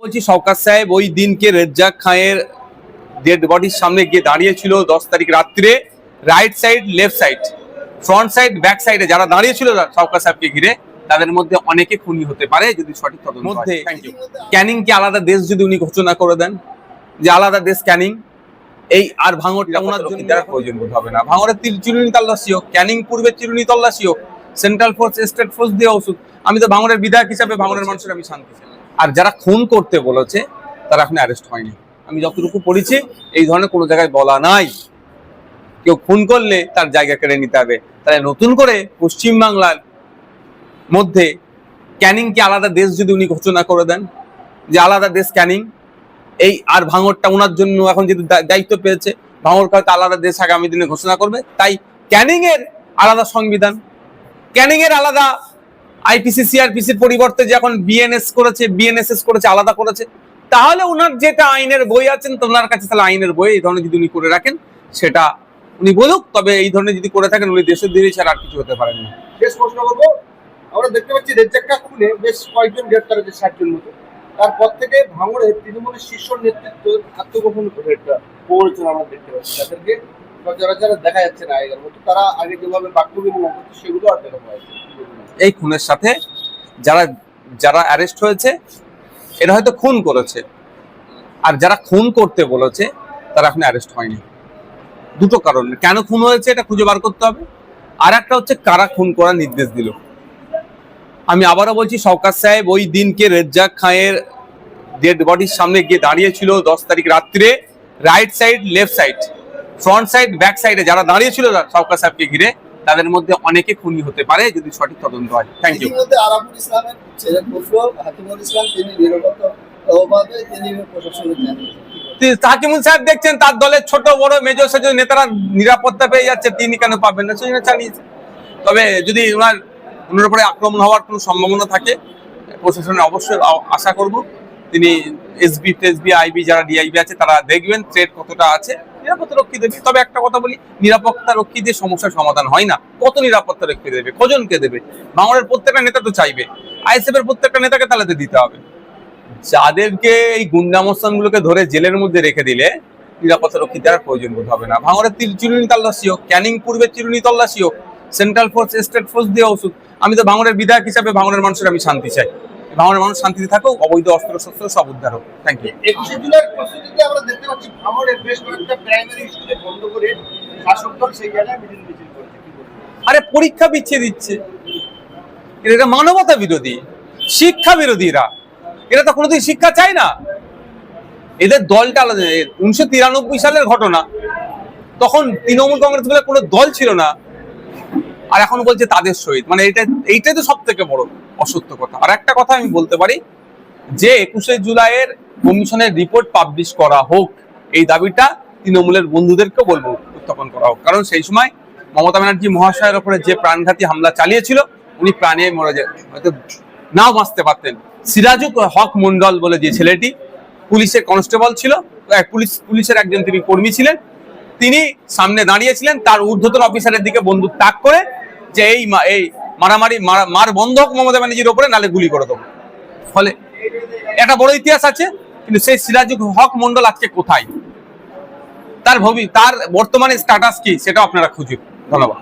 বলছি শওকত সাহেব ওই দিনকে রেজ্জাক খানের ডেড বডির সামনে গিয়ে দাঁড়িয়েছিল 10 তারিখ রাত্রে। Right side, left side, front side, back সাইডে যারা দাঁড়িয়েছিল শওকত সাহেবকে ঘিরে, তাদের মধ্যে অনেকে খুনি হতে পারে যদি সঠিক তদন্ত হয়। ক্যানিং কি আলাদা দেশ যদি উনি ঘোষণা করে দেন যে আলাদা দেশ ক্যানিং, এই আর ভাঙড়টা ওনার জন্য প্রয়োজন বোধ হবে না। ভাঙড়ের চিরুনি তল্লাশি হোক, ক্যানিং পূর্বের চিরুনি তল্লাশি হোক, সেন্ট্রাল ফোর্স, স্টেট ফোর্স দিয়ে ওষুধ। আমি তো ভাঙড়ের বিধায়ক হিসাবে ভাঙড়ের মানুষের আমি শান্তি চাই। আর যারা খুন করতে বলেছে তারা এখন অ্যারেস্ট হয়নি। আমি যতটুকু পড়েছি এই ধরনের কোনো জায়গায় বলা নাই কেউ খুন করলে তার জায়গা কেড়ে নিতে হবে। তাহলে নতুন করে পশ্চিমবাংলার মধ্যে ক্যানিং কি আলাদা দেশ যদি উনি ঘোষণা করে দেন যে আলাদা দেশ ক্যানিং, এই আর ভাঙড়টা ওনার জন্য এখন যদি দায়িত্ব পেয়েছে, ভাঙড়কে হয়তো আলাদা দেশ আগামী দিনে ঘোষণা করবে। তাই ক্যানিং এর আলাদা সংবিধান, ক্যানিং এর আলাদা আইপিসি সিআরপিসির পরিবর্তে যে এখন বিএনএস করেছে, বিএনএসএস করেছে, আলাদা করেছে। তাহলে ওনার যেটা আইনের বই আছেন তো ওনার কাছে তাহলে আইনের বই এই ধরনের যদি উনি করে রাখেন সেটা উনি বলুক। তবে এই ধরনের যদি করে থাকেন উনি দেশের দিকে ছাড়া আর কিছু হতে পারেন না। শেষ প্রশ্ন করবো, আমরা দেখতে পাচ্ছি রেজ্জাকটা খুলে বেশ কয়েকজন গ্রেপ্তার হয়েছে, 60 জন মতো। তারপর থেকে ভাঙড়ে তৃণমূলের শীর্ষ নেতৃত্ব আত্মগোপন করেছেন আমরা দেখতে পাচ্ছি। তাদেরকে সচরাচর দেখা যাচ্ছে না আগের মতো, তারা আগে যেভাবে বাক্য বিনিময় করতো সেগুলো আর দেখা পাওয়া যাচ্ছে। এই খুনের সাথে যারা যারা অ্যারেস্ট হয়েছে এরা হয়তো খুন করেছে, আর যারা খুন করতে বলেছে তারা এখন অ্যারেস্ট হয়নি। দুটো কারণ, কেন খুন হয়েছে এটা খুঁজে বার করতে হবে, আর একটা হচ্ছে কারা খুন করার নির্দেশ দিল। আমি আবারও বলছি শওকত সাহেব ওই দিনকে রেজ্জাক খানের ডেড বডির সামনে গিয়ে দাঁড়িয়েছিল 10 তারিখ রাত্রে। Right side, left side, front side, back সাইডে যারা দাঁড়িয়েছিল শওকত সাহেবকে ঘিরে, তাদের মধ্যে অনেকে খুনি হতে পারে যদি সঠিক তদন্ত হয়। Thank you. আরাফুল ইসলামের ছেলে পুত্র হাকিমুল ইসলাম, তিনি নিরপেক্ষভাবে তিনি প্রশাসনের জানিয়েছেন। হাকিমুল সাহেব দেখছেন তার দলের ছোট বড় মেজর সেজর নেতারা নিরাপত্তা পেয়ে যাচ্ছে, তিনি কেন পাবেন না? সেজন্য চালিয়েছে। তবে যদি ওনার উপরে আক্রমণ হওয়ার কোনো সম্ভাবনা থাকে, প্রশাসনের অবশ্যই আশা করব তিনি এসবি টেসবি আইবি যারা ডিআইবি আছে তারা দেখবেন থ্রেট কতটা আছে, নিরাপত্তা রক্ষী দেবে। তবে একটা কথা বলি, নিরাপত্তা রক্ষী দিয়ে সমস্যার সমাধান হয় না। কত নিরাপত্তা রক্ষী দেবে, কজনকে দেবে? ভাঙড়ের প্রত্যেকটা নেতা তো চাইবে, আইএসএফ এর প্রত্যেকটা নেতাকে তাহলে দিতে হবে। যাদেরকে এই গুন্ডামস্তানগুলোকে ধরে জেলের মধ্যে রেখে দিলে নিরাপত্তা রক্ষী দেওয়ার প্রয়োজন বোধ হবে না। ভাঙড়ের চিরুনি তল্লাশি হোক, ক্যানিং পূর্বের চিরুনি তল্লাশি হোক, সেন্ট্রাল ফোর্স, স্টেট ফোর্স দিয়ে ওষুধ। আমি তো ভাঙড়ের বিধায়ক হিসাবে ভাঙড়ের মানুষের আমি শান্তি চাই। ভাঙড়ের মানুষ শান্তিতে থাকুক, অবৈধ অস্ত্র শস্ত্র সব উদ্ধার হোক। Thank you. 21 জুলাইয়ের প্রস্তুতিতে আমরা দেখতে পাচ্ছি ভাঙড়ের বেশ কয়েকটা প্রাইমারি স্কুলে বন্ধ করে শাসক দল সেই জায়গায় মিছিল করেছে। আরে পরীক্ষা পিছিয়ে দিচ্ছে, এটা মানবতা বিরোধী, শিক্ষা বিরোধীরা। এরা তো কোনোদিন শিক্ষা চায় না। এদের দলটা আলাদা। 1993 সালের ঘটনা, তখন তৃণমূল কংগ্রেস বলে কোনো দল ছিল না, আর এখন বলছে তাদের সহিত। মানে এইটাই তো সব থেকে বড় অসত্য কথা। আর একটা কথা আমি বলতে পারি যে 21 জুলাইয়ের কমিশনের রিপোর্ট পাবলিশ করা হোক, এই দাবিটা তৃণমূলের বন্ধুদেরকে বলবো উত্থাপন করা হোক। কারণ সেই সময় মমতা ব্যানার্জি মহাশয়ের উপরে যে প্রাণঘাতী হামলা চালিয়েছিল, উনি প্রাণে মরে হয়তো নাও বাঁচতে পারতেন। সিরাজুল হক মন্ডল বলে যে ছেলেটি পুলিশের কনস্টেবল ছিল, পুলিশের একজন তিনি কর্মী ছিলেন, তিনি সামনে দাঁড়িয়েছিলেন, তার ঊর্ধ্বতন অফিসারের দিকে বন্দুক তাক করে যে এই মারামারি মার বন্ধ হোক মমতা ব্যানার্জির ওপরে, নালে গুলি করে দেবো। ফলে একটা বড় ইতিহাস আছে, কিন্তু সেই সিরাজুল হক মন্ডল আজকে কোথায়, তার বর্তমানে স্ট্যাটাস কি সেটাও আপনারা খুঁজুন। ধন্যবাদ।